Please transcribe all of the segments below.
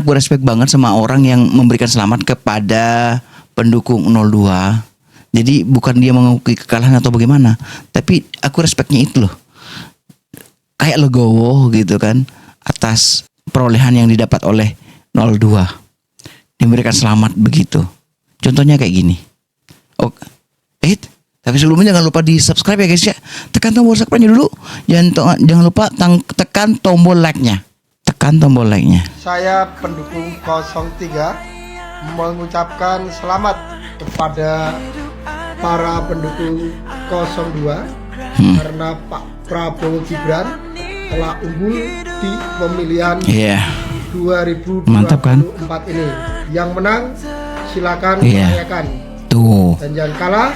aku respect banget sama orang yang memberikan selamat kepada pendukung 02. Jadi bukan dia mengakui kekalahan atau bagaimana, tapi aku respectnya itu loh. Kayak legowo gitu kan, atas perolehan yang didapat oleh 02. Diberikan selamat begitu. Contohnya kayak gini. Tapi sebelumnya jangan lupa di subscribe ya guys ya. Tekan tombol subscribe-nya dulu. Jangan lupa tekan tombol like-nya. Tekan tombol like-nya. Saya pendukung 03 mengucapkan selamat kepada para pendukung 02 karena Pak Prabowo Gibran telah unggul di pemilihan 2024 Mantap kan? ini. Yang menang silakan merayakan. Tuh. Dan jangan kalah.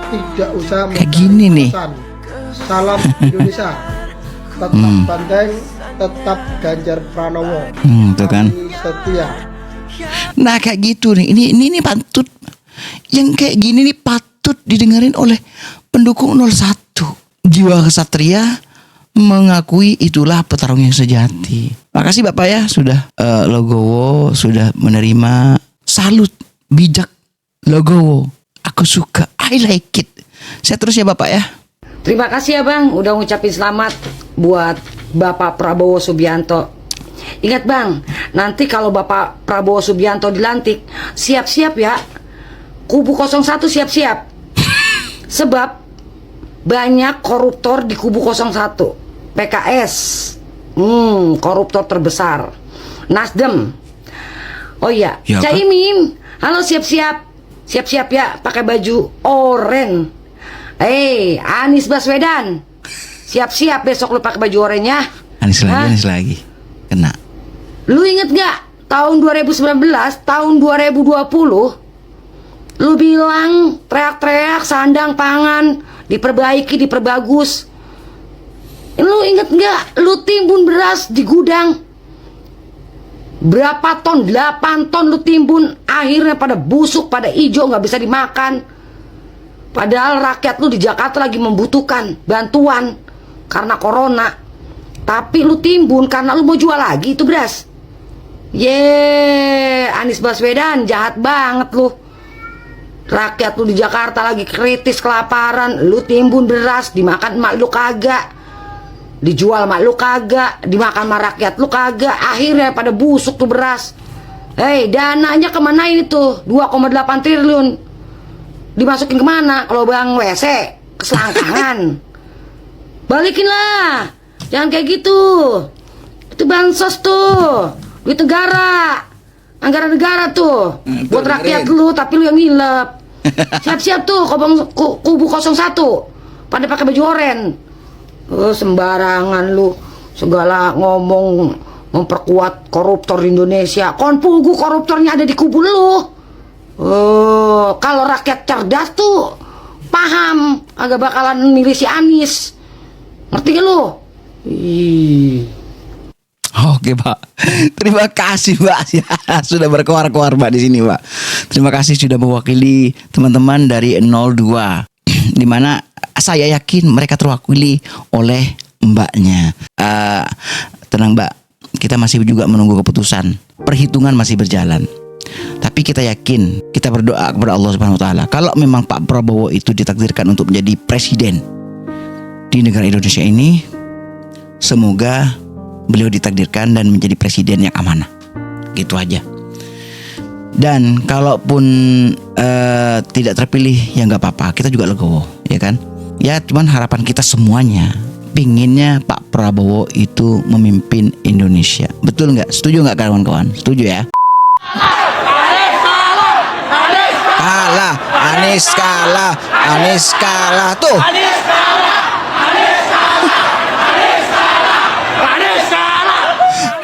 Tidak usah kayak gini nih. Salam Indonesia. Tetap Banteng, tetap Ganjar Pranowo. Tuh kan. Setia. Nah kayak gitu nih. Ini patut. Yang kayak gini nih patut didengarin oleh pendukung 01. Jiwa kesatria mengakui itulah petarung yang sejati. Makasih Bapak ya sudah Logowo sudah menerima. Salut, bijak Logowo. Aku suka, I like it. Saya terus ya Bapak ya. Terima kasih ya Bang, udah ngucapin selamat buat Bapak Prabowo Subianto. Ingat Bang, nanti kalau Bapak Prabowo Subianto dilantik, siap-siap ya. Kubu 01 siap-siap. Sebab banyak koruptor di kubu 01. PKS, koruptor terbesar. Nasdem. Oh iya, ya, Caimin, halo siap-siap. Siap-siap ya, pakai baju oranye. Anies Baswedan, siap-siap besok lu pakai baju oranye ya. Anies lagi. Kena. Lu inget gak tahun 2019, tahun 2020, lu bilang teriak-teriak sandang pangan diperbaiki, diperbagus. Lu inget gak lu timbun beras di gudang? Berapa ton? 8 ton lu timbun. Akhirnya pada busuk, pada hijau, gak bisa dimakan. Padahal rakyat lu di Jakarta lagi membutuhkan bantuan karena corona. Tapi lu timbun karena lu mau jual lagi itu beras. Anies Baswedan jahat banget lu. Rakyat lu di Jakarta lagi kritis kelaparan. Lu timbun beras, dimakan emak lu kagak, dijual emak lu kagak, dimakan sama rakyat lu kagak. Akhirnya pada busuk tuh beras. Dananya kemana ini tuh 2,8 triliun? Dimasukin kemana? Kalau bang WC, keselangkangan. Balikin lah, jangan kayak gitu. Itu bansos tuh, duit negara, anggaran negara tuh, buat rakyat lu, tapi lu yang nilep. Siap-siap tuh kubu 01 pada pakai baju oranye. Sembarangan lu, segala ngomong memperkuat koruptor di Indonesia. Konpugu koruptornya ada di kubu lu. Kalau rakyat cerdas tuh paham, agak bakalan milih si Anies. Ngerti gak lu? Oke Pak, terima kasih Pak ya, sudah berkoar-koar Pak di sini Pak. Terima kasih sudah mewakili teman-teman dari 02, dimana saya yakin mereka terwakili oleh mbaknya. Tenang Mbak, kita masih juga menunggu keputusan. Perhitungan masih berjalan. Tapi kita yakin, kita berdoa kepada Allah Subhanahu wa taala, kalau memang Pak Prabowo itu ditakdirkan untuk menjadi presiden di negara Indonesia ini, semoga beliau ditakdirkan dan menjadi presiden yang amanah. Gitu aja. Dan kalaupun tidak terpilih ya nggak apa-apa, kita juga legowo, ya kan? Ya cuman harapan kita semuanya pinginnya Pak Prabowo itu memimpin Indonesia. Betul nggak? Setuju nggak kawan-kawan? Setuju ya? Anies kalah tuh.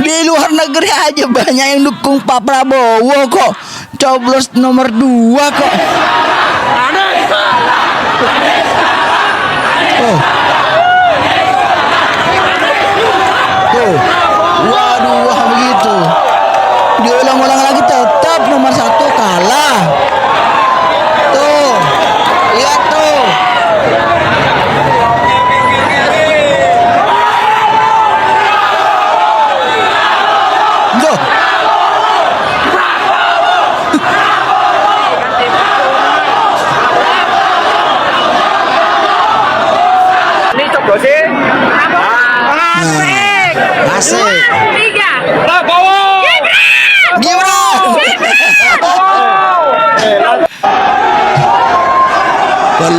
Di luar negeri aja banyak yang dukung Pak Prabowo kok. Coblos nomor 2 kok. Tuh. Waduh, begitu. Diulang-ulang lagi tetap nomor 1 kalah. Tuh. Lihat tuh.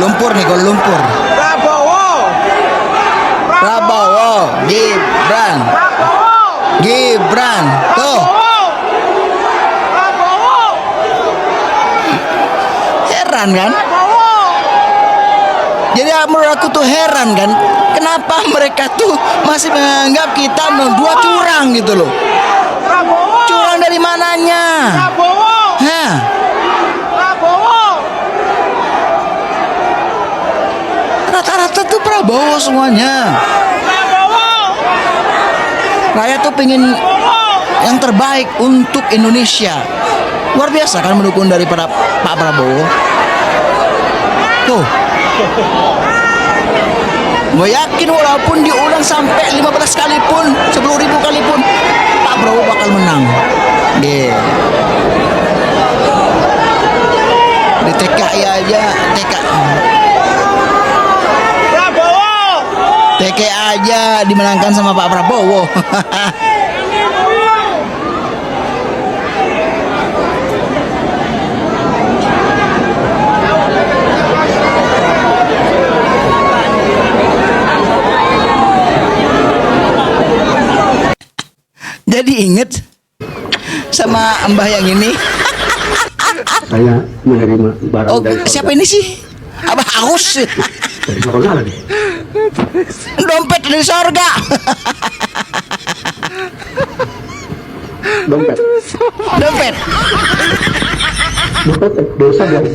Lumpur nih, Kuala Lumpur. Prabowo, Gibran, tuh. Heran kan? Jadi menurut aku tuh heran kan, kenapa mereka tuh masih menganggap kita 02 curang gitu loh. Curang dari mananya? Hah? Rata-rata tuh Prabowo semuanya. Rakyat tuh pengen yang terbaik untuk Indonesia. Luar biasa kan mendukung daripada Pak Prabowo. Tuh. Gue yakin walaupun diulang sampai 15 kali pun, 10.000 kali pun, Pak Prabowo bakal menang. Di TKI aja, TKI aja dimenangkan sama Pak Prabowo. Jadi inget sama Mbah yang ini. Saya menerima barang Oh, dari siapa ini sih? Abah Agus. dari sorga lagi. Dompet dari sorga. Dompet Dompet dosa dari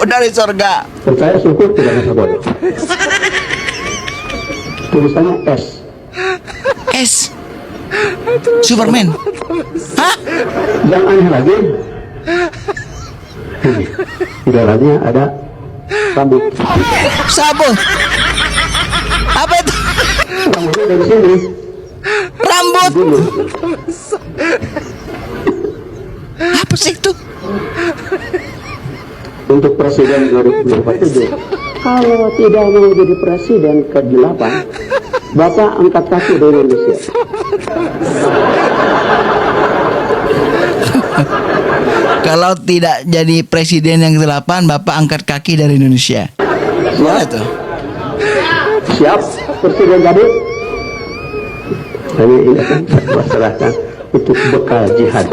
dari sorga. percaya syukur tidak rasa bodoh. Tulisannya S. S. Superman. Hah? Yang aneh lagi, di dalamnya ada rambut. Sabun. Apa itu? Rambutnya dari sini Rambut. dulu. Apa sih itu? Untuk presiden 2027. Kalau tidak mau jadi presiden ke-8, Bapak angkat kaki dari Indonesia. Kalau tidak jadi presiden yang ke-8, Bapak angkat kaki dari Indonesia. Gimana tuh? Siap, presiden jadi. Kami ini akan serahkan untuk bekal jihad.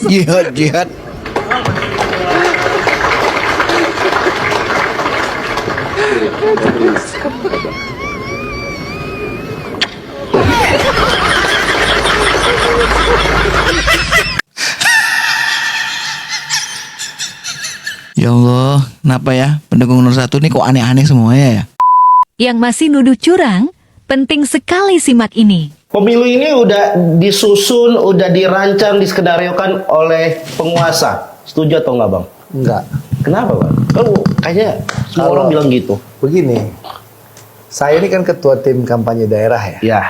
Jihad. Ya Allah, kenapa ya pendukung nomor 1 ini kok aneh-aneh semuanya ya? Yang masih nuduh curang, penting sekali simak ini. Pemilu ini udah disusun, udah dirancang, diskenariokan oleh penguasa. Setuju atau enggak, Bang? Enggak. Kenapa, Bang? Kan kayaknya semua orang bilang gitu. Begini, saya ini kan ketua tim kampanye daerah ya. Ya.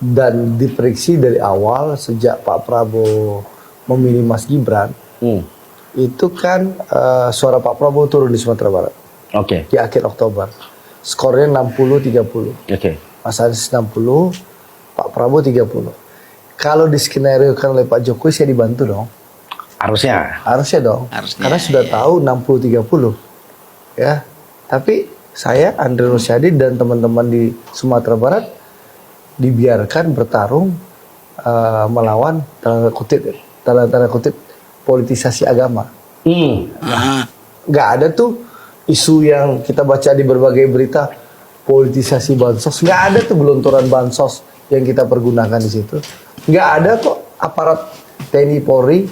Dan diprediksi dari awal sejak Pak Prabowo memilih Mas Gibran, itu kan suara Pak Prabowo turun di Sumatera Barat Oke. di akhir Oktober. Skornya 60-30. Oke. Mas Anies 60, Pak Prabowo 30. Kalau diskenariokan oleh Pak Jokowi saya dibantu dong. Harusnya. Harusnya dong. Harusnya, Karena sudah tahu 60-30. Ya. Tapi saya Andre Rosiade dan teman-teman di Sumatera Barat dibiarkan bertarung melawan tanda kutip politisasi agama. Nggak ada tuh isu yang kita baca di berbagai berita politisasi bansos. Nggak ada tuh gelontoran bansos yang kita pergunakan di situ. Nggak ada kok aparat TNI Polri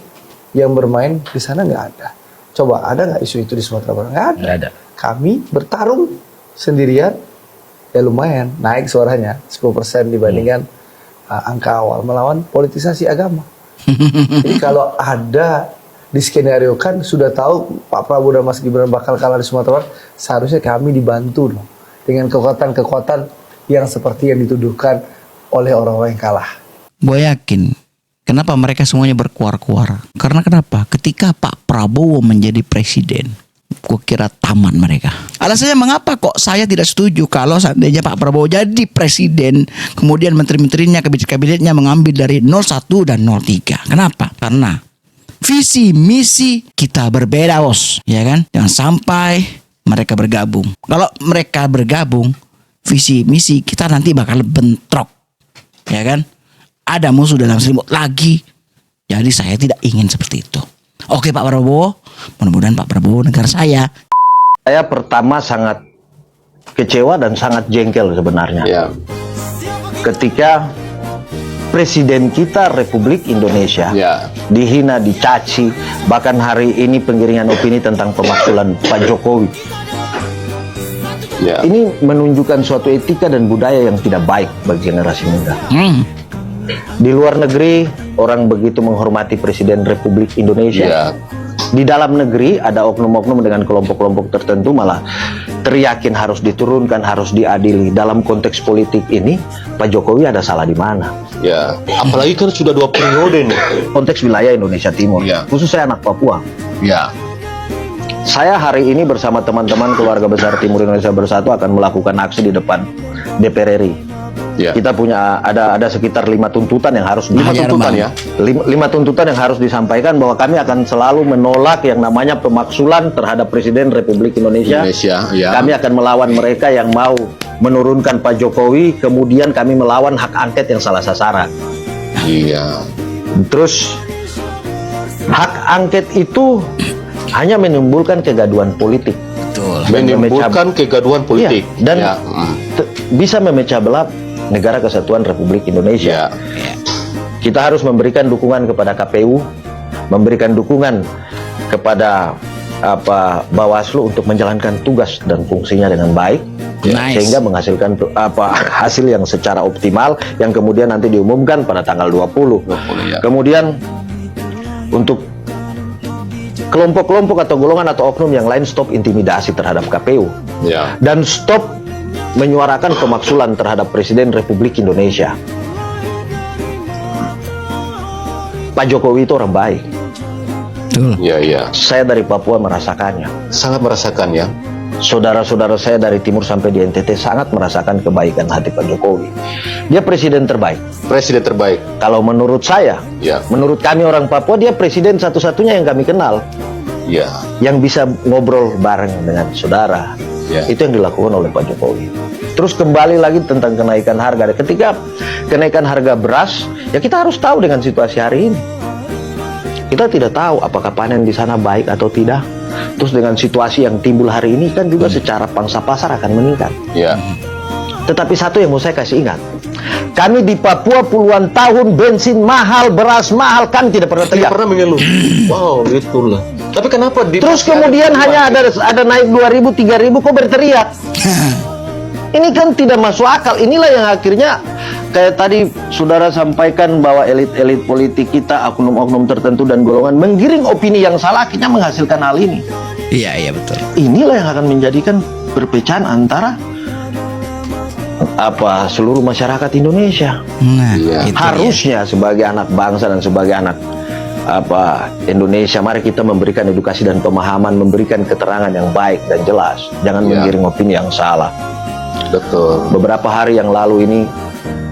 yang bermain di sana, nggak ada. Coba ada nggak isu itu di Sumatera Barat? Nggak ada. Nggak ada. Kami bertarung sendirian, ya lumayan naik suaranya 10% dibandingkan angka awal melawan politisasi agama. Jadi kalau ada diskenariokan sudah tahu Pak Prabowo dan Mas Gibran bakal kalah di Sumatera Barat, seharusnya kami dibantu dong dengan kekuatan-kekuatan yang seperti yang dituduhkan oleh orang-orang yang kalah. Gue yakin kenapa mereka semuanya berkuar-kuar. Karena kenapa? Ketika Pak Prabowo menjadi presiden, gue kira taman mereka. Alasannya mengapa kok saya tidak setuju kalau seandainya Pak Prabowo jadi presiden, kemudian menteri-menterinya, kabinet-kabinetnya mengambil dari 01 dan 03. Kenapa? Karena visi misi kita berbeda, bos, ya kan? Jangan sampai mereka bergabung. Kalau mereka bergabung, visi misi kita nanti bakal bentrok, ya kan? Ada musuh dalam selimut lagi. Jadi saya tidak ingin seperti itu. Oke Pak Prabowo, mudah-mudahan Pak Prabowo negara saya. Saya pertama sangat kecewa dan sangat jengkel sebenarnya. Ya. Ketika Presiden kita Republik Indonesia Ya. dihina, dicaci, bahkan hari ini penggiringan opini tentang pemakzulan Pak Jokowi. Ya. Ini menunjukkan suatu etika dan budaya yang tidak baik bagi generasi muda. Di luar negeri, orang begitu menghormati Presiden Republik Indonesia. Ya. Di dalam negeri ada oknum-oknum dengan kelompok-kelompok tertentu malah teriakin harus diturunkan, harus diadili. Dalam konteks politik ini, Pak Jokowi ada salah di mana? Ya. Apalagi kan sudah 2 periode nih. Konteks wilayah Indonesia Timur, Ya. khusus saya anak Papua. Ya. Saya hari ini bersama teman-teman keluarga besar Timur Indonesia Bersatu akan melakukan aksi di depan DPR RI. Ya. Kita punya ada sekitar 5 tuntutan yang harus 5 tuntutan ya. 5 tuntutan yang harus disampaikan bahwa kami akan selalu menolak yang namanya pemakzulan terhadap Presiden Republik Indonesia. Ya. Kami akan melawan mereka yang mau menurunkan Pak Jokowi, kemudian kami melawan hak angket yang salah sasaran. Iya. Terus hak angket itu hanya menimbulkan kegaduhan politik. Betul. Menimbulkan kegaduhan politik. Iya, dan Ya. bisa memecah belah negara kesatuan Republik Indonesia. Ya. Kita harus memberikan dukungan kepada KPU, memberikan dukungan kepada Bawaslu untuk menjalankan tugas dan fungsinya dengan baik, Nice. sehingga menghasilkan hasil yang secara optimal yang kemudian nanti diumumkan pada tanggal 20. 20, ya. Kemudian untuk kelompok-kelompok atau golongan atau oknum yang lain, stop intimidasi terhadap KPU Ya. dan stop menyuarakan pemakzulan terhadap Presiden Republik Indonesia. Pak Jokowi itu orang baik. Betul. Ya, ya. Saya dari Papua merasakannya. Sangat merasakan ya. Saudara-saudara saya dari timur sampai di NTT sangat merasakan kebaikan hati Pak Jokowi. Dia presiden terbaik. Presiden terbaik. Kalau menurut saya, Ya. menurut kami orang Papua, dia presiden satu-satunya yang kami kenal Ya. yang bisa ngobrol bareng dengan saudara. Ya. Itu yang dilakukan oleh Pak Jokowi. Terus kembali lagi tentang kenaikan harga. Ketika kenaikan harga beras, ya kita harus tahu dengan situasi hari ini. Kita tidak tahu apakah panen di sana baik atau tidak. Terus dengan situasi yang timbul hari ini kan juga secara pangsa pasar akan meningkat. Ya. Tetapi satu yang mau saya kasih ingat, kami di Papua puluhan tahun bensin mahal, beras mahal, kami tidak pernah Tidak teriak. pernah mengeluh. Wow, itulah. Tapi kenapa di Terus kemudian hanya ada naik 2.000, 3.000 kok berteriak. Ini kan tidak masuk akal. Inilah yang akhirnya kayak tadi saudara sampaikan bahwa elit-elit politik kita, oknum-oknum tertentu dan golongan menggiring opini yang salah, akhirnya menghasilkan hal ini. Iya betul. Inilah yang akan menjadikan perpecahan antara seluruh masyarakat Indonesia. Nah, Iya. itu Harusnya sebagai anak bangsa dan sebagai anak Indonesia, mari kita memberikan edukasi dan pemahaman, memberikan keterangan yang baik dan jelas. Jangan Ya. menggiring opini yang salah. Betul. Beberapa hari yang lalu ini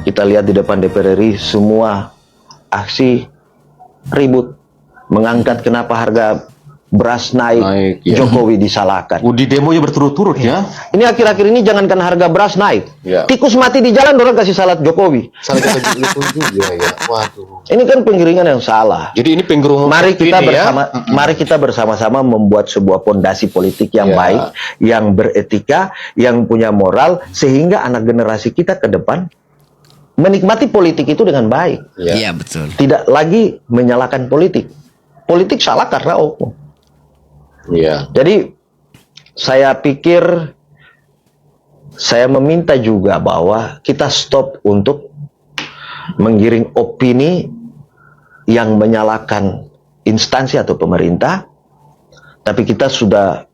kita lihat di depan DPR RI semua aksi ribut mengangkat kenapa harga beras naik, Naik, ya. Jokowi disalahkan. Di demonya berturut-turut ya. Ini akhir-akhir ini jangankan harga beras naik, Ya. tikus mati di jalan orang kasih salat Jokowi. Salah kita juga ya. Waduh. Ini kan penggiringan yang salah. Jadi ini penggerungan Mari kita opini ya. mari kita bersama-sama membuat sebuah pondasi politik yang Ya. baik, yang beretika, yang punya moral, sehingga anak generasi kita ke depan menikmati politik itu dengan baik. Ya. Iya betul. Tidak lagi menyalahkan politik. Politik salah karena oknum. Iya. Jadi saya pikir saya meminta juga bahwa kita stop untuk menggiring opini yang menyalahkan instansi atau pemerintah. Tapi kita sudah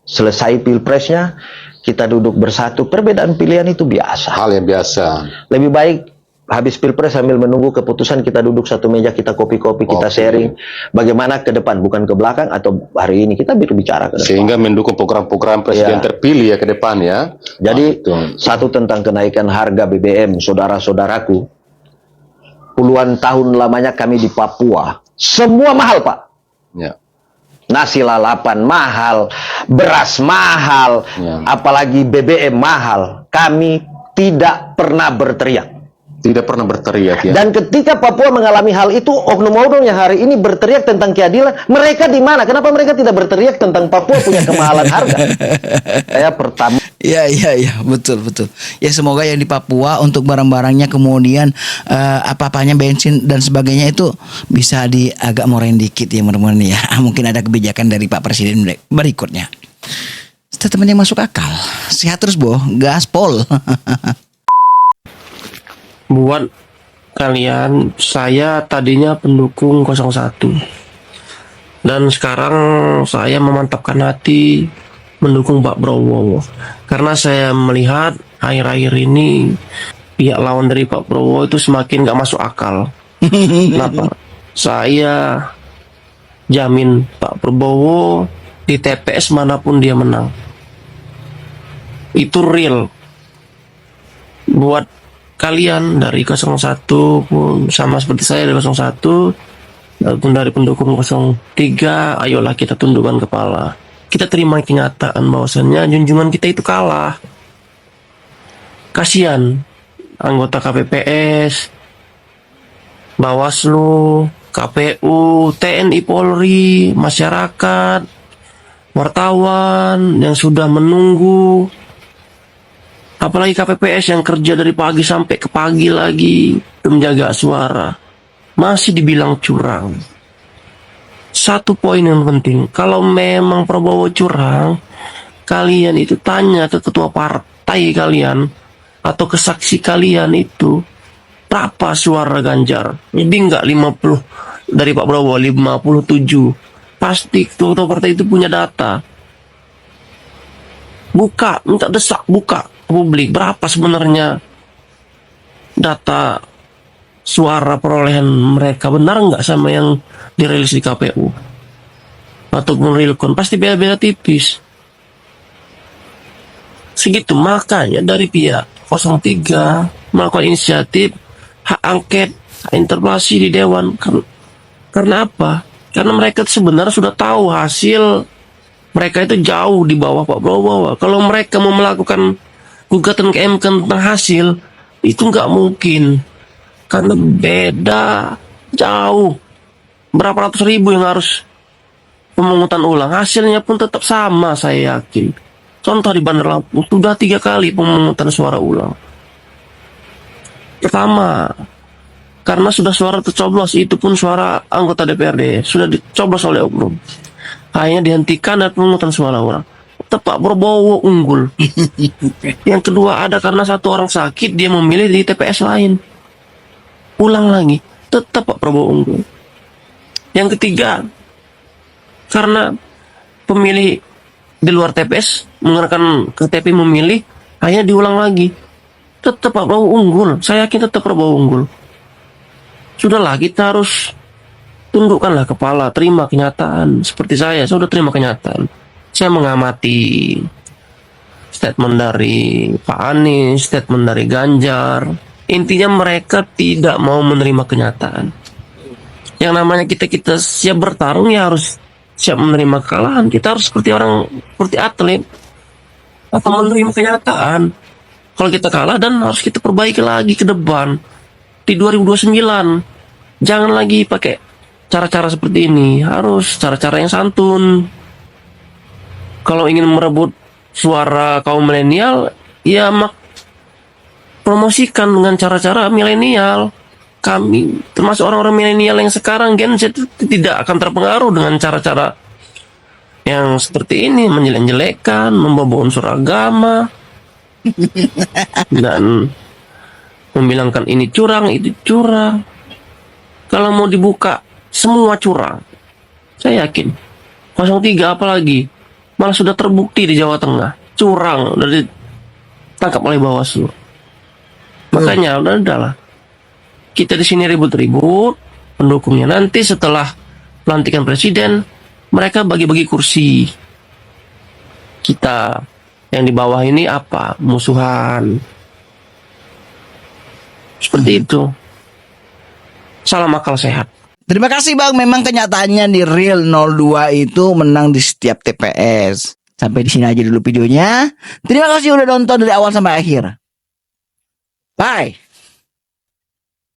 selesai pilpresnya, kita duduk bersatu. Perbedaan pilihan itu biasa. Hal yang biasa. Lebih baik habis pilpres sambil menunggu keputusan kita duduk satu meja, kita kopi-kopi, kita Oke. sharing bagaimana ke depan, bukan ke belakang atau hari ini kita berbicara ke depan. Sehingga mendukung program-program presiden Ya. terpilih ya ke depan ya. Jadi Betul. satu tentang kenaikan harga BBM, saudara-saudaraku, puluhan tahun lamanya kami di Papua Semua mahal, Pak. Ya. Nasi lalapan mahal, beras mahal, Ya. apalagi BBM mahal. Kami tidak pernah berteriak. Tidak pernah berteriak ya. Dan ketika Papua mengalami hal itu, oknum-oknum yang hari ini berteriak tentang keadilan, mereka di mana? Kenapa mereka tidak berteriak tentang Papua punya kemahalan harga? Saya pertama. Iya, betul. Ya semoga yang di Papua untuk barang-barangnya kemudian apa-apanya bensin dan sebagainya itu bisa agak murahin dikit ya teman-teman ya. Mungkin ada kebijakan dari Pak Presiden berikutnya. Statement yang masuk akal. Sehat terus, Bo. Gaspol. Buat kalian, saya tadinya pendukung 01 dan sekarang saya memantapkan hati mendukung Pak Prabowo karena saya melihat akhir-akhir ini pihak lawan dari Pak Prabowo itu semakin gak masuk akal. Kenapa? Saya jamin Pak Prabowo di TPS manapun dia menang. Itu real. Buat kalian dari 01 pun sama seperti saya dari 01 ataupun dari pendukung 03, ayolah kita tundukkan kepala. Kita terima kenyataan bahwasannya junjungan kita itu kalah. Kasihan anggota KPPS, Bawaslu, KPU, TNI Polri, masyarakat, wartawan yang sudah menunggu. Apalagi KPPS yang kerja dari pagi sampai ke pagi lagi menjaga suara. Masih dibilang curang. Satu poin yang penting, kalau memang Prabowo curang, kalian itu tanya ke ketua partai kalian atau ke saksi kalian itu berapa suara Ganjar. Lebih enggak 50 dari Pak Prabowo, 57. Pasti ketua partai itu punya data. Buka, minta desak, buka publik berapa sebenarnya data suara perolehan mereka, benar nggak sama yang dirilis di KPU ataupun Realcon, pasti beda-beda tipis segitu. Makanya dari pihak 03 melakukan inisiatif hak angket, hak interpelasi di Dewan. Karena apa? Karena mereka sebenarnya sudah tahu hasil mereka itu jauh di bawah Pak Prabowo. Kalau mereka mau melakukan gugatan ke MK tentang hasil, itu nggak mungkin. Karena beda jauh. Berapa ratus ribu yang harus pemungutan ulang. Hasilnya pun tetap sama, saya yakin. Contoh di Bandar Lampung, sudah 3 kali pemungutan suara ulang. Pertama, karena sudah suara tercoblos, itu pun suara anggota DPRD, sudah dicoblos oleh oknum. Akhirnya dihentikan dan pemungutan suara ulang. Tetap Pak Prabowo unggul. Yang kedua, ada karena satu orang sakit, dia memilih di TPS lain. Ulang lagi, tetap Pak Prabowo unggul. Yang ketiga, karena pemilih di luar TPS menggunakan KTP memilih, akhirnya diulang lagi. Tetap Pak Prabowo unggul. Saya yakin tetap Prabowo unggul. Sudahlah, kita harus tundukkanlah kepala, terima kenyataan. Seperti saya sudah terima kenyataan. Saya mengamati statement dari Pak Anies, statement dari Ganjar. Intinya mereka tidak mau menerima kenyataan. Yang namanya kita siap bertarung ya harus siap menerima kekalahan. Kita harus seperti atlet atau menerima kenyataan. Kalau kita kalah dan harus kita perbaiki lagi ke depan di 2029. Jangan lagi pakai cara-cara seperti ini, harus cara-cara yang santun. Kalau ingin merebut suara kaum milenial, ya promosikan dengan cara-cara milenial. Kami termasuk orang-orang milenial yang sekarang Gen Z itu tidak akan terpengaruh dengan cara-cara yang seperti ini, menjelek-jelekan, membawa unsur agama dan membilangkan ini curang, itu curang. Kalau mau dibuka semua curang, saya yakin 03 apalagi malah sudah terbukti di Jawa Tengah curang, udah ditangkap oleh Bawaslu. Makanya udahlah, kita di sini ribut-ribut pendukungnya. Nanti setelah pelantikan presiden, mereka bagi-bagi kursi. Kita yang di bawah ini apa? Musuhan. Seperti itu. Salam akal sehat. Terima kasih Bang, memang kenyataannya di real 02 itu menang di setiap TPS. Sampai di sini aja dulu videonya. Terima kasih udah nonton dari awal sampai akhir. Bye.